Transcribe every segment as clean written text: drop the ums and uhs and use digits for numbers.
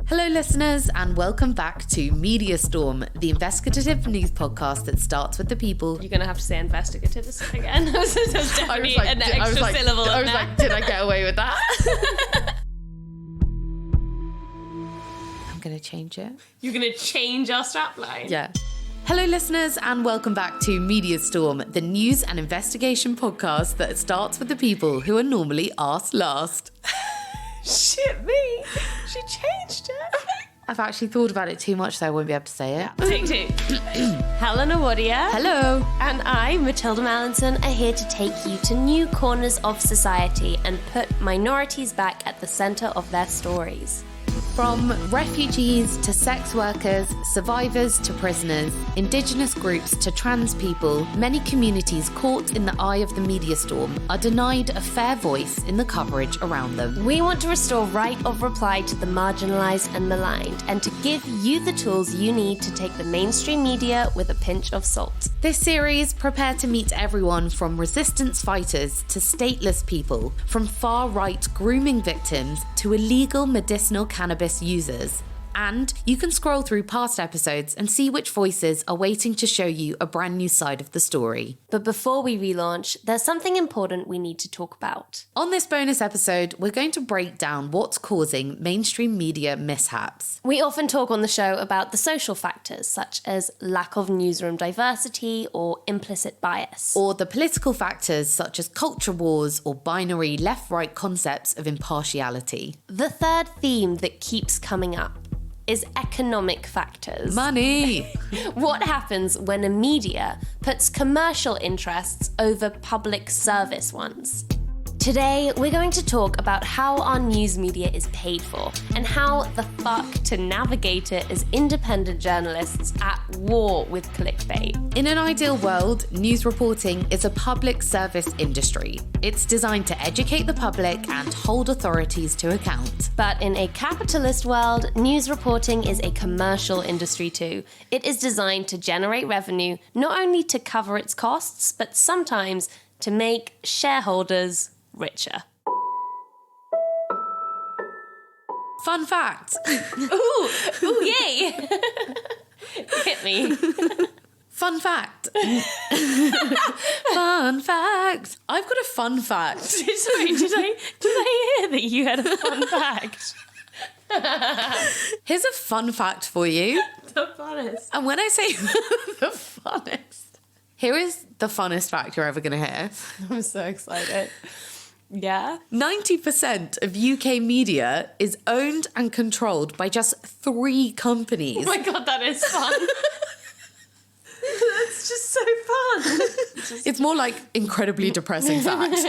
Hello listeners and welcome back to Media Storm, the investigative news podcast that starts with the people. You're going to have to say investigative again. There's definitely an extra syllable in there. I was like, did I get away with that? I'm going to change it. You're going to change our strapline? Yeah. Hello listeners and welcome back to Media Storm, the news and investigation podcast that starts with the people who are normally asked last. Shit me. She changed it. I've actually thought about it too much, so I won't be able to say it. Take two. Helena and Mathilda. Hello. And I, Mathilda Mallinson, are here to take you to new corners of society and put minorities back at the centre of their stories. From refugees to sex workers, survivors to prisoners, indigenous groups to trans people, many communities caught in the eye of the media storm are denied a fair voice in the coverage around them. We want to restore right of reply to the marginalised and maligned, and to give you the tools you need to take the mainstream media with a pinch of salt. This series prepared to meet everyone from resistance fighters to stateless people, from far-right grooming victims to illegal medicinal cannabis users. And you can scroll through past episodes and see which voices are waiting to show you a brand new side of the story. But before we relaunch, there's something important we need to talk about. On this bonus episode, we're going to break down what's causing mainstream media mishaps. We often talk on the show about the social factors, such as lack of newsroom diversity or implicit bias. Or the political factors, such as culture wars or binary left-right concepts of impartiality. The third theme that keeps coming up is economic factors. Money! What happens when a media puts commercial interests over public service ones? Today, we're going to talk about how our news media is paid for and how the fuck to navigate it as independent journalists at war with clickbait. In an ideal world, news reporting is a public service industry. It's designed to educate the public and hold authorities to account. But in a capitalist world, news reporting is a commercial industry too. It is designed to generate revenue, not only to cover its costs, but sometimes to make shareholders richer. Fun fact. Ooh, yay. Hit me. Fun fact. Fun fact. I've got a fun fact. Sorry, did I hear that you had a fun fact? Here's a fun fact for you. The funnest. And when I say the funnest, here is the funnest fact you're ever going to hear. I'm so excited. Yeah? 90% of UK media is owned and controlled by just 3 companies. Oh my God, that is fun. That's just so fun. It's more like incredibly depressing fact.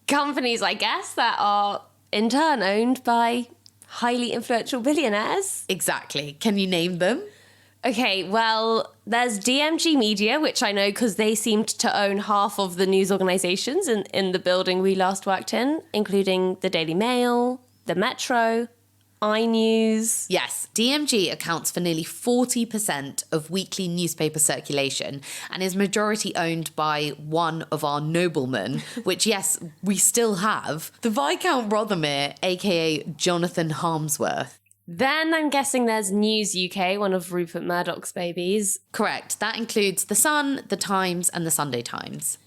Companies, I guess, that are in turn owned by highly influential billionaires. Exactly. Can you name them? Okay, well, there's DMG Media, which I know because they seemed to own half of the news organisations in the building we last worked in, including the Daily Mail, the Metro, iNews. Yes, DMG accounts for nearly 40% of weekly newspaper circulation and is majority owned by one of our noblemen, which, yes, we still have, the Viscount Rothermere, aka Jonathan Harmsworth. Then I'm guessing there's News UK, one of Rupert Murdoch's babies. Correct. That includes The Sun, The Times, and The Sunday Times.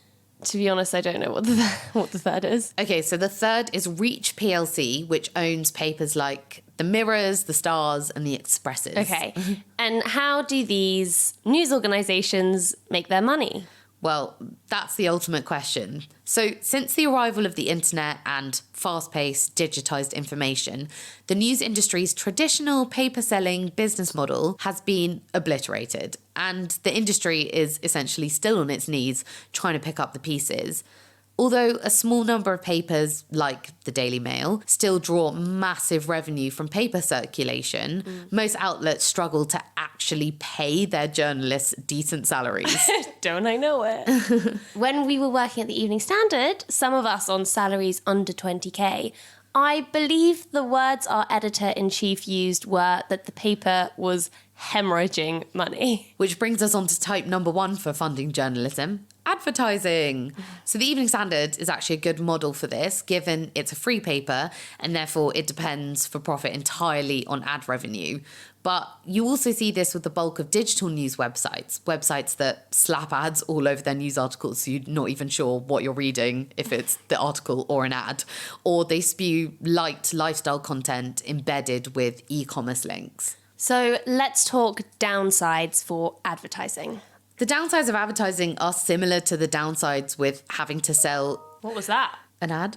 To be honest, I don't know what the third is. Okay, so the third is Reach PLC, which owns papers like The Mirrors, The Stars, and The Expresses. Okay. And how do these news organisations make their money? Well, that's the ultimate question. So, since the arrival of the internet and fast-paced, digitised information, the news industry's traditional paper-selling business model has been obliterated, and the industry is essentially still on its knees trying to pick up the pieces. Although a small number of papers, like the Daily Mail, still draw massive revenue from paper circulation, most outlets struggle to actually pay their journalists decent salaries. Don't I know it? When we were working at the Evening Standard, some of us on salaries under 20k, I believe the words our editor-in-chief used were that the paper was haemorrhaging money. Which brings us on to type number 1 for funding journalism, advertising. So the Evening Standard is actually a good model for this, given it's a free paper and therefore it depends for profit entirely on ad revenue. But you also see this with the bulk of digital news websites that slap ads all over their news articles so you're not even sure what you're reading, if it's the article or an ad. Or they spew light lifestyle content embedded with e-commerce links. So let's talk downsides for advertising. The downsides of advertising are similar to the downsides with having to sell... What was that? An ad?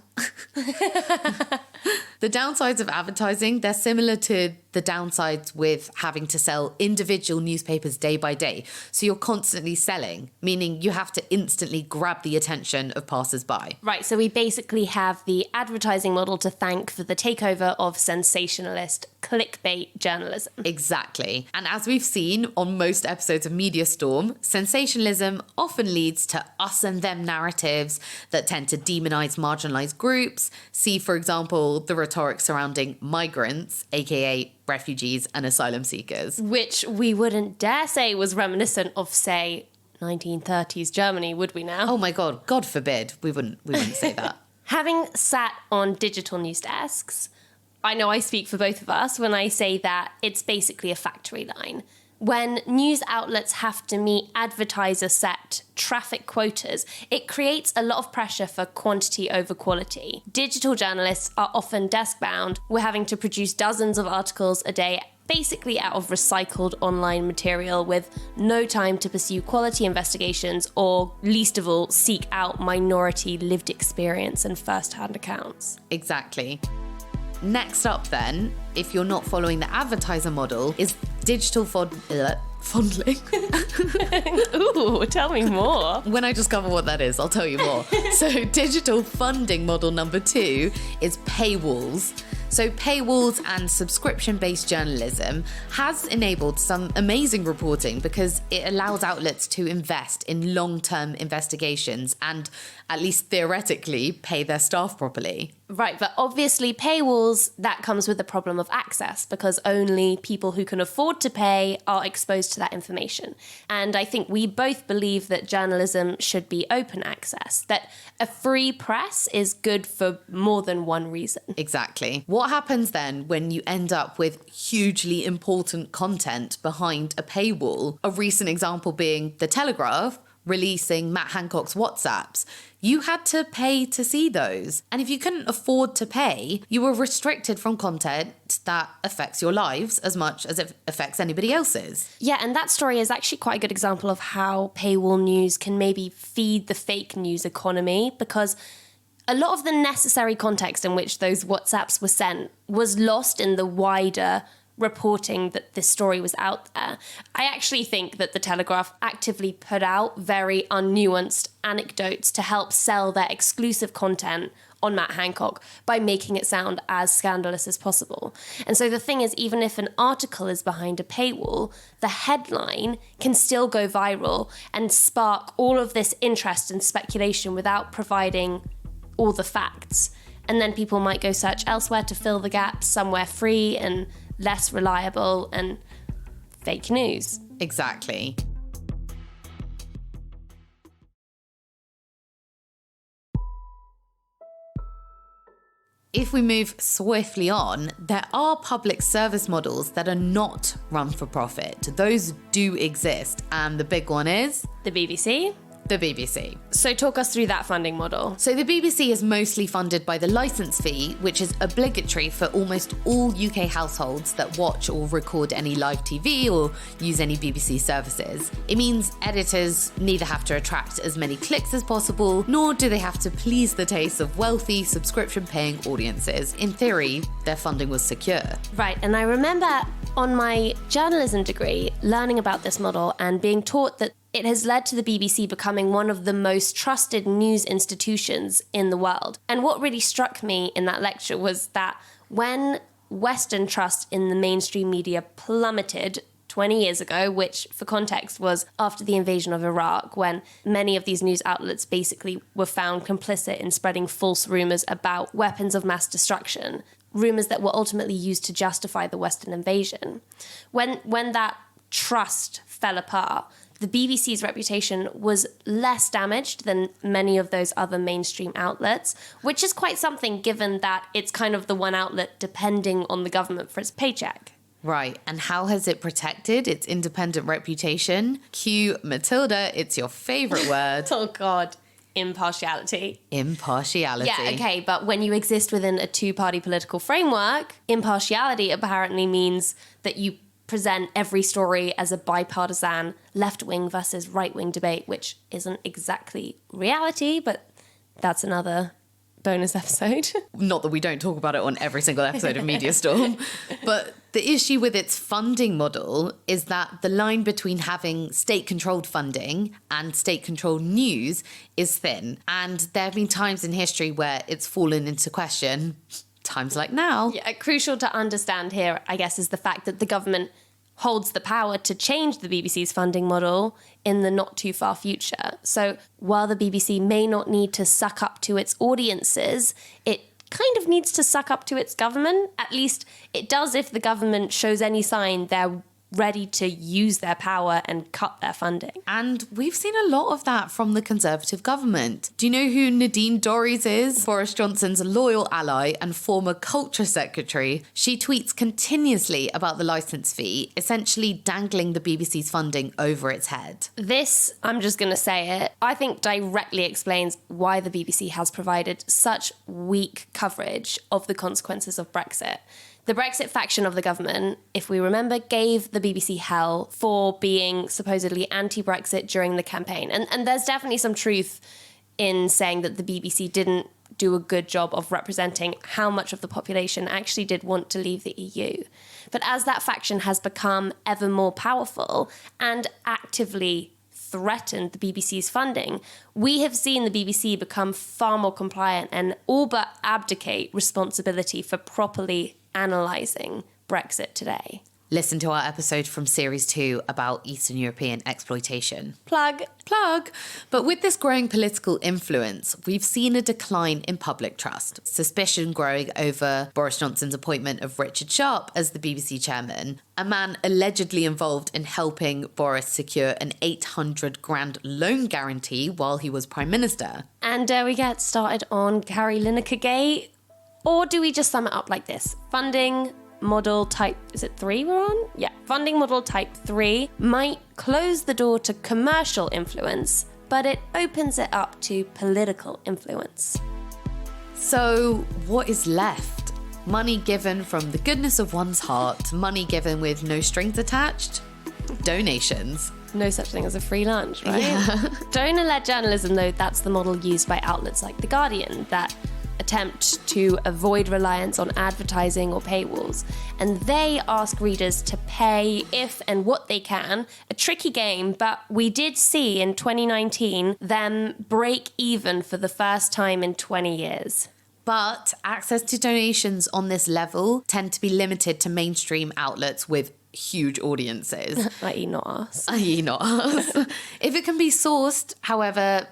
The downsides of advertising, they're similar to the downsides with having to sell individual newspapers day by day. So you're constantly selling, meaning you have to instantly grab the attention of passers-by. Right, so we basically have the advertising model to thank for the takeover of sensationalist clickbait journalism. Exactly. And as we've seen on most episodes of Media Storm, sensationalism often leads to us and them narratives that tend to demonize marginalized groups. See, for example, the rhetoric surrounding migrants, aka refugees and asylum seekers. Which we wouldn't dare say was reminiscent of, say, 1930s Germany, would we now? Oh my God, God forbid. We wouldn't say that. Having sat on digital news desks, I know I speak for both of us when I say that it's basically a factory line. When news outlets have to meet advertiser-set traffic quotas, it creates a lot of pressure for quantity over quality. Digital journalists are often desk-bound. We're having to produce dozens of articles a day, basically out of recycled online material, with no time to pursue quality investigations or, least of all, seek out minority lived experience and first-hand accounts. Exactly. Next up then, if you're not following the advertiser model, is digital fondling. Ooh, tell me more. When I discover what that is, I'll tell you more. So digital funding model number 2 is paywalls. So paywalls and subscription-based journalism has enabled some amazing reporting because it allows outlets to invest in long-term investigations and, at least theoretically, pay their staff properly. Right, but obviously paywalls, that comes with the problem of access because only people who can afford to pay are exposed to that information. And I think we both believe that journalism should be open access, that a free press is good for more than one reason. Exactly. What happens then when you end up with hugely important content behind a paywall? A recent example being The Telegraph releasing Matt Hancock's WhatsApps. You had to pay to see those. And if you couldn't afford to pay, you were restricted from content that affects your lives as much as it affects anybody else's. Yeah, and that story is actually quite a good example of how paywall news can maybe feed the fake news economy, because a lot of the necessary context in which those WhatsApps were sent was lost in the wider reporting that this story was out there. I actually think that The Telegraph actively put out very unnuanced anecdotes to help sell their exclusive content on Matt Hancock by making it sound as scandalous as possible. And so the thing is, even if an article is behind a paywall, the headline can still go viral and spark all of this interest and speculation without providing all the facts. And then people might go search elsewhere to fill the gaps somewhere free and less reliable and fake news. Exactly. If we move swiftly on, there are public service models that are not run for profit. Those do exist, and the big one is The BBC? the BBC. So talk us through that funding model. So the BBC is mostly funded by the licence fee, which is obligatory for almost all UK households that watch or record any live TV or use any BBC services. It means editors neither have to attract as many clicks as possible, nor do they have to please the tastes of wealthy, subscription-paying audiences. In theory, their funding was secure. Right, and I remember on my journalism degree learning about this model and being taught that it has led to the BBC becoming one of the most trusted news institutions in the world. And what really struck me in that lecture was that when Western trust in the mainstream media plummeted 20 years ago, which for context was after the invasion of Iraq, when many of these news outlets basically were found complicit in spreading false rumours about weapons of mass destruction, rumours that were ultimately used to justify the Western invasion. When that trust fell apart, the BBC's reputation was less damaged than many of those other mainstream outlets, which is quite something given that it's kind of the one outlet depending on the government for its paycheck. Right, and how has it protected its independent reputation? Cue Matilda, it's your favourite word. Oh, God. Impartiality. Impartiality. Yeah, okay, but when you exist within a two-party political framework, impartiality apparently means that you present every story as a bipartisan left-wing versus right-wing debate, which isn't exactly reality, but that's another bonus episode. Not that we don't talk about it on every single episode of Media Storm, but the issue with its funding model is that the line between having state-controlled funding and state-controlled news is thin. And there have been times in history where it's fallen into question. Times like now. Yeah, crucial to understand here, I guess, is the fact that the government holds the power to change the BBC's funding model in the not too far future. So while the BBC may not need to suck up to its audiences, it kind of needs to suck up to its government. At least it does if the government shows any sign they're ready to use their power and cut their funding. And we've seen a lot of that from the Conservative government. Do you know who Nadine Dorries is? Boris Johnson's loyal ally and former culture secretary. She tweets continuously about the licence fee, essentially dangling the BBC's funding over its head. This, I'm just going to say it, I think directly explains why the BBC has provided such weak coverage of the consequences of Brexit. The Brexit faction of the government, if we remember, gave the BBC hell for being supposedly anti-Brexit during the campaign. And there's definitely some truth in saying that the BBC didn't do a good job of representing how much of the population actually did want to leave the EU. But as that faction has become ever more powerful and actively threatened the BBC's funding, we have seen the BBC become far more compliant and all but abdicate responsibility for properly analysing Brexit today. Listen to our episode from Series 2 about Eastern European exploitation. Plug. But with this growing political influence, we've seen a decline in public trust. Suspicion growing over Boris Johnson's appointment of Richard Sharp as the BBC chairman, a man allegedly involved in helping Boris secure an 800 grand loan guarantee while he was Prime Minister. And we get started on Gary Lineker Gate. Or do we just sum it up like this? Funding model type, is it 3 we're on? Yeah. Funding model type 3 might close the door to commercial influence, but it opens it up to political influence. So what is left? Money given from the goodness of one's heart, money given with no strings attached? Donations. No such thing as a free lunch, right? Yeah. Donor-led journalism, though, that's the model used by outlets like The Guardian that attempt to avoid reliance on advertising or paywalls. And they ask readers to pay if and what they can. A tricky game, but we did see in 2019 them break even for the first time in 20 years. But access to donations on this level tend to be limited to mainstream outlets with huge audiences. i.e. not us. i.e. not us. If it can be sourced, however,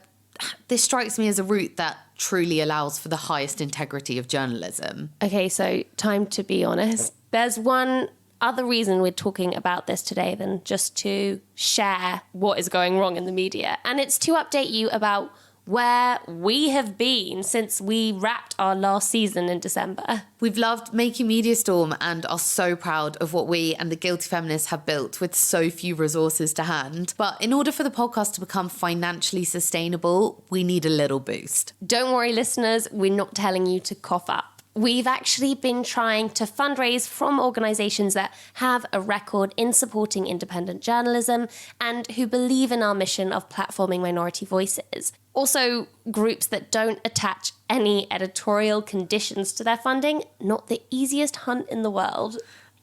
this strikes me as a route that truly allows for the highest integrity of journalism. Okay, so time to be honest. There's one other reason we're talking about this today than just to share what is going wrong in the media. And it's to update you about where we have been since we wrapped our last season in December. We've loved making Media Storm and are so proud of what we and the Guilty Feminists have built with so few resources to hand. But in order for the podcast to become financially sustainable, we need a little boost. Don't worry, listeners, we're not telling you to cough up. We've actually been trying to fundraise from organisations that have a record in supporting independent journalism and who believe in our mission of platforming minority voices. Also, groups that don't attach any editorial conditions to their funding, not the easiest hunt in the world.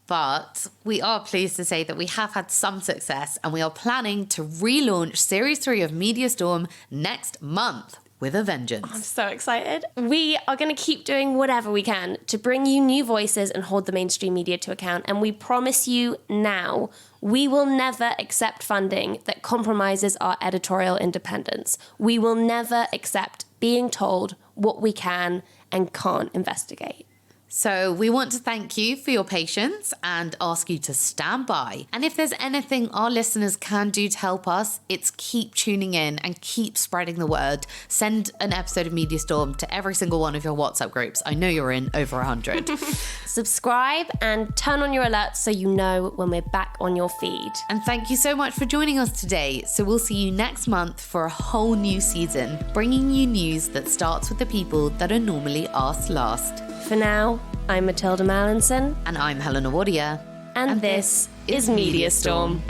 But we are pleased to say that we have had some success and we are planning to relaunch Series 3 of Media Storm next month. With a vengeance. I'm so excited. We are going to keep doing whatever we can to bring you new voices and hold the mainstream media to account. And we promise you now, we will never accept funding that compromises our editorial independence. We will never accept being told what we can and can't investigate. So we want to thank you for your patience and ask you to stand by. And if there's anything our listeners can do to help us, it's keep tuning in and keep spreading the word. Send an episode of Media Storm to every single one of your WhatsApp groups. I know you're in over 100. Subscribe and turn on your alerts so you know when we're back on your feed. And thank you so much for joining us today. So we'll see you next month for a whole new season, bringing you news that starts with the people that are normally asked last. For now, I'm Mathilda Mallinson. And I'm Helena Mathilda. And this is Media Storm.